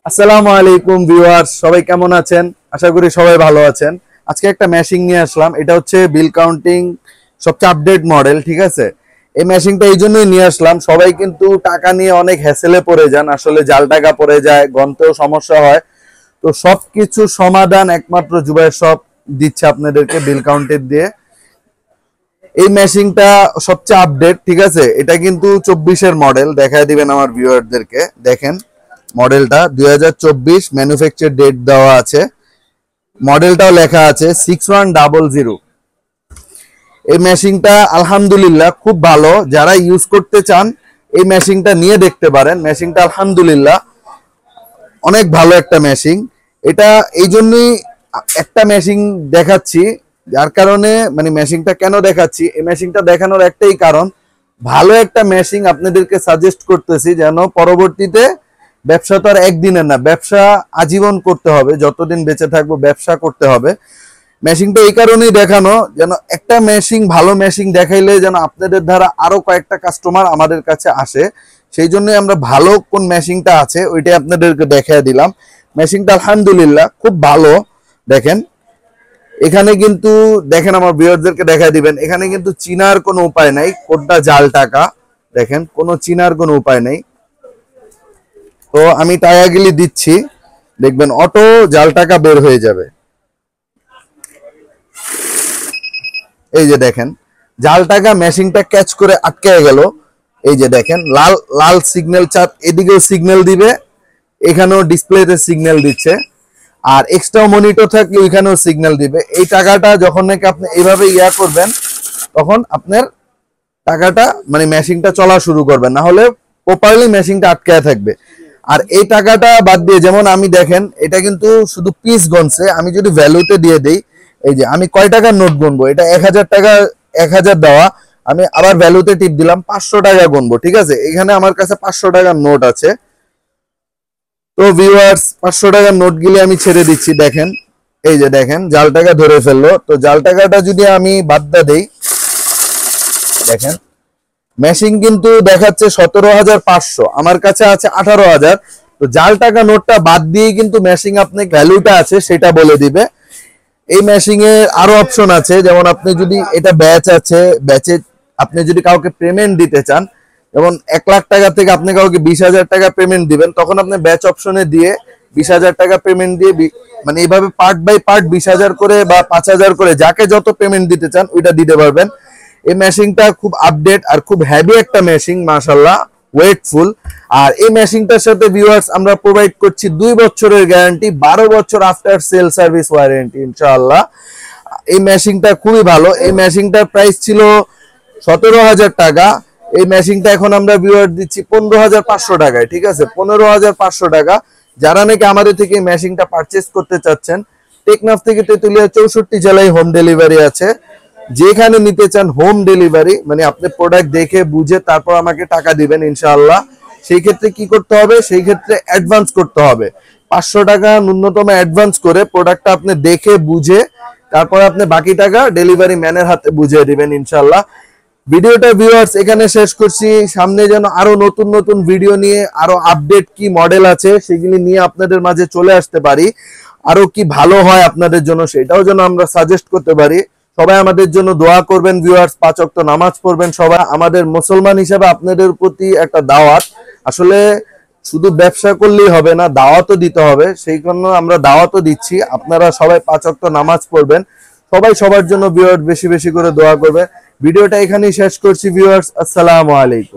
আসসালামু আলাইকুম ভিউয়ার্স, সবাই কেমন আছেন? আশা করি সবাই ভালো আছেন। আজকে একটা মেশিন নিয়ে আসলাম। এটা হচ্ছে বিল কাউন্টিং সবচেয়ে আপডেট মডেল, ঠিক আছে? এই মেশিনটা এই জন্যই নিয়ে আসলাম, সবাই কিন্তু টাকা নিয়ে অনেক হ্যাসেলে পড়ে যান, আসলে জাল টাকা পড়ে যায়, গন্তেও সমস্যা হয়। তো সবকিছু সমাধান একমাত্র জুবায়ের শপ দিচ্ছে আপনাদেরকে বিল কাউন্টের দিয়ে। এই মেশিনটা সবচেয়ে আপডেট, ঠিক আছে? এটা কিন্তু 24-এর মডেল, দেখায় দিবেন আমার ভিউয়ারদেরকে। দেখেন মডেলটা 2024, ম্যানুফ্যাকচার ডেট দেওয়া আছে, মডেলটাও লেখা আছে 6100। এই মেশিনটা আলহামদুলিল্লাহ খুব ভালো, যারা ইউজ করতে চান এই মেশিনটা নিয়ে দেখতে পারেন। মেশিনটা আলহামদুলিল্লাহ অনেক ভালো একটা মেশিন। এটা এই জন্যই একটা মেশিন দেখাচ্ছি, যার কারণে মানে মেশিনটা কেন দেখাচ্ছি, এই মেশিনটা দেখানোর একটাই কারণ, ভালো একটা মেশিন আপনাদেরকে সাজেস্ট করতেছি, যেন পরবর্তীতে ব্যবসা তো আর একদিনের না, ব্যবসা আজীবন করতে হবে, যতদিন বেঁচে থাকবো ব্যবসা করতে হবে। মেশিনটা এই কারণেই দেখানো, যেন একটা মেশিন, ভালো মেশিন দেখাইলে যেন আপনাদের দ্বারা আরো কয়েকটা কাস্টমার আমাদের কাছে আসে। সেই জন্যই আমরা ভালো কোন মেশিনটা আছে ওইটাই আপনাদেরকে দেখাই দিলাম। মেশিনটা আলহামদুলিল্লাহ খুব ভালো। দেখেন এখানে কিন্তু, দেখেন আমার ভিউয়ারদেরকে দেখাই দিবেন, এখানে কিন্তু চিনার কোনো উপায় নাই কোনটা জাল টাকা। দেখেন কোনো চিনার কোনো উপায় নেই। তো আমি টায়াগুলি দিচ্ছি, দেখবেন অটো জাল টাকা বের হয়ে যাবে। এই যে দেখেন জাল টাকা মেশিনটা ক্যাচ করে আটকে গেল। এই যে দেখেন লাল লাল সিগন্যাল চাপ, এদিকেও সিগন্যাল দিবে, এখানেও ডিসপ্লেতে সিগন্যাল দিচ্ছে, আর এক্সট্রা মনিটর থাকলে ওইখানেও সিগন্যাল দিবে। এই টাকাটা যখন নাকি আপনি এইভাবে করবেন, তখন আপনার টাকাটা মানে মেশিনটা চলা শুরু করবে, না হলে প্রপারলি মেশিনটা আটকায় থাকবে। আর এই টাকাটা বাদ দিয়ে, যেমন আমি দেখেন এটা কিন্তু শুধু পিস গনছে, আমি যদি ভ্যালুতে দিয়ে দেই, এই যে আমি কয় টাকার নোট গুনবো, এটা 1000 টাকা, 1000 দেওয়া, আমি আবার ভ্যালুতে টিপ দিলাম 500 টাকা গুনবো, ঠিক আছে? এখানে আমার কাছে 500 টাকার নোট আছে। তো ভিউয়ার্স 500 টাকার নোট গুলি আমি ছেড়ে দিচ্ছি। দেখেন এই যে দেখেন জাল টাকা ধরে ফেললো। তো জাল টাকাটা যদি আমি বাদ দেই, দেখেন মেশিন কিন্তু দেখাচ্ছে 17,500, আমার কাছে আছে 18,000। তো জাল টাকা নোটটা বাদ দিয়ে কিন্তু মেশিন আপনি ভ্যালুটা আছে সেটা বলে দিবে। এই মেশিনে আরো অপশন আছে, যেমন আপনি যদি এটা ব্যাচ আছে, ব্যাচে আপনি যদি কাউকে পেমেন্ট দিতে চান, যেমন 1 লাখ টাকা থেকে আপনি কাউকে 20,000 টাকা পেমেন্ট দিবেন, তখন আপনি ব্যাচ অপশনে দিয়ে 20,000 টাকা পেমেন্ট দিয়ে মানে এইভাবে পার্ট বাই পার্ট 20,000 করে বা 5,000 করে যাকে যত পেমেন্ট দিতে চান ওইটা দিতে পারবেন। এই মেশিনটা খুব আপডেট আর খুব হেভি একটা মেশিন, মাশাআল্লাহ ওয়েটফুল। আর এই মেশিনটার সাথে ভিউয়ার্স আমরা প্রোভাইড করছি 2 বছরের গ্যারান্টি, 12 বছর আফটার সেল সার্ভিস ওয়ারেন্টি ইনশাআল্লাহ। এই মেশিনটা খুবই ভালো। এই মেশিনটার প্রাইস ছিল 17,000 টাকা, এই মেশিনটা এখন আমরা ভিউয়ার দিচ্ছি 15,500 টাকায়, ঠিক আছে? 15,500 টাকা। যারা নাকি আমাদের থেকে এই মেশিনটা পারচেজ করতে চাচ্ছেন, টেকনাফ থেকে তেতুলিয়া 64 জেলায় হোম ডেলিভারি আছে। যেখানে নিতে চান হোম ডেলিভারি, মানে আপনি প্রোডাক্ট দেখে বুঝে তারপর আমাকে টাকা দিবেন ইনশাআল্লাহ। সেই ক্ষেত্রে কি করতে হবে, সেই ক্ষেত্রে অ্যাডভান্স করতে হবে 500 টাকা ন্যূনতম অ্যাডভান্স করে, প্রোডাক্টটা আপনি দেখে বুঝে তারপর আপনি বাকি টাকা ডেলিভারি ম্যানের হাতে বুঝিয়ে দিবেন ইনশাআল্লাহ। ভিডিওটা ভিউয়ার্স এখানে শেষ করছি। সামনে যেন আরো নতুন নতুন ভিডিও নিয়ে, আরো আপডেট কি মডেল আছে সেগুলি নিয়ে আপনাদের মাঝে চলে আসতে পারি, আরো কি ভালো হয় আপনাদের জন্য সেটাও যেন আমরা সাজেস্ট করতে পারি। সবাই আমাদের জন্য দোয়া করবেন ভিউয়ার্স, 5 ওয়াক্ত নামাজ পড়বেন সবাই। আমাদের মুসলমান হিসেবে আপনাদের প্রতি একটা দাওয়াত, আসলে শুধু ব্যবসা করলেই হবে না, দাওয়াতও দিতে হবে, সেই জন্য আমরা দাওয়াতও দিচ্ছি। আপনারা সবাই 5 ওয়াক্ত নামাজ পড়বেন, সবাই সবার জন্য ভিউয়ার্স বেশি বেশি করে দোয়া করবে। ভিডিওটা এখানেই শেষ করছি ভিউয়ার্স, আসসালামু আলাইকুম।